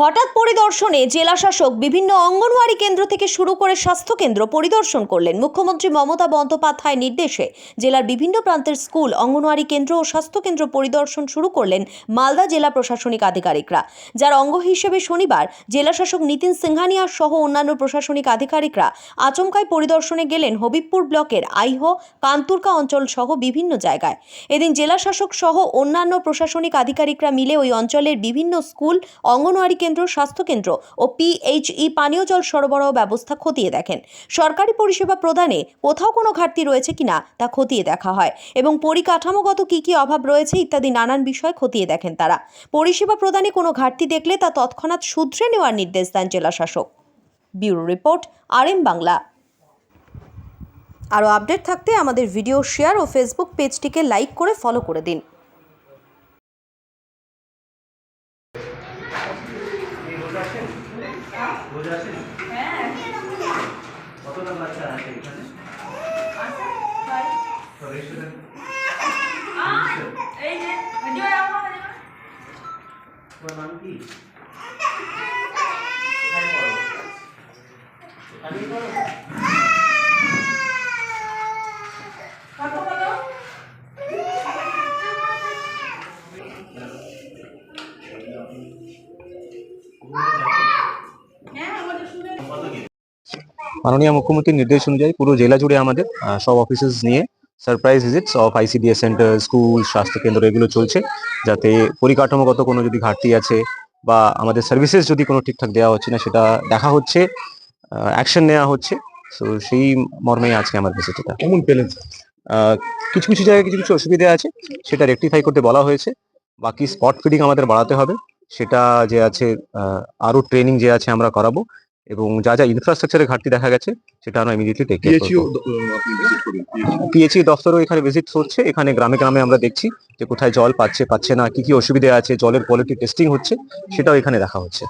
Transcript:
হঠাৎ পরিদর্শনে জেলা শাসক বিভিন্ন অঙ্গনওয়াড়ি কেন্দ্র থেকে শুরু করে স্বাস্থ্য কেন্দ্র পরিদর্শন করলেন। মুখ্যমন্ত্রী মমতা বন্দ্যোপাধ্যায়ের নির্দেশে জেলার বিভিন্ন প্রান্তের স্কুল, অঙ্গনওয়াড়ি কেন্দ্র ও স্বাস্থ্য কেন্দ্র পরিদর্শন শুরু করলেন মালদা জেলা প্রশাসনিক আধিকারিকরা। যার অঙ্গ হিসেবে শনিবার জেলা শাসক নিতিন সিংহানিয়া সহ অন্যান্য প্রশাসনিক আধিকারিকরা আচমকায় পরিদর্শনে গেলেন হবিবপুর ব্লকের আইহো, কান্তুরকা অঞ্চল সহ বিভিন্ন জায়গায়। এদিন জেলা শাসক সহ অন্যান্য প্রশাসনিক আধিকারিকরা মিলে ওই অঞ্চলের বিভিন্ন স্কুল, অঙ্গনওয়াড়ি কেন্দ্র, স্বাস্থ্যকেন্দ্র ও পিএইচই পানীয় জল সরবরাহ ব্যবস্থা খতিয়ে দেখেন। সরকারি পরিষেবা প্রদানে কোথাও কোনো ঘাটতি রয়েছে কিনা তা খতিয়ে দেখা হয় এবং পরিকাঠামোগত কি অভাব রয়েছে ইত্যাদি নানান বিষয় খতিয়ে দেখেন তারা। পরিষেবা প্রদানে কোনো ঘাটতি দেখলে তা তৎক্ষণাৎ শুধরে নেওয়ার নির্দেশ দেন জেলা শাসক। Bureau report, RM Bangla. আরও আপডেট থাকতে আমাদের ভিডিও শেয়ার ও ফেসবুক পেজটিকে লাইক করে ফলো করে দিন। মাননীয় মুখ্যমন্ত্রীর নির্দেশ অনুযায়ী পুরো জেলা জুড়ে আমাদের সব অফিসেস নিয়ে surprise visits of ICDS centre, school, স্বাস্থ্যকেন্দ্র এগুলো চলছে, যাতে পরিকাঠামোগত কোনো যদি ঘাটতি আছে বা আমাদের সার্ভিসেস যদি কোনো ঠিকঠাক দেওয়া হচ্ছে না সেটা দেখা হচ্ছে, অ্যাকশন নেওয়া হচ্ছে। সো সেই মর্মেই আজকে আমার ভিজিট। এটা কেমন পেলেন? কিছু কিছু জায়গায় কিছু কিছু অসুবিধা আছে, সেটা রেকটিফাই করতে বলা হয়েছে। বাকি স্পট ফিডিং আমাদের বাড়াতে হবে, সেটা যে আছে আরো ট্রেনিং যে আছে আমরা করাবো, এবং যা যা ইনফ্রাস্ট্রাকচারের ঘাটতি দেখা গেছে সেটা আমরা ইমিডিয়েটলি টেক কেয়ার করব। পিএইচই দপ্তরও এখানে ভিজিট হচ্ছে, এখানে গ্রামে গ্রামে আমরা দেখছি যে কোথায় জল পাচ্ছে না, কি অসুবিধা আছে, জলের কোয়ালিটি টেস্টিং হচ্ছে, সেটাও এখানে দেখা হচ্ছে।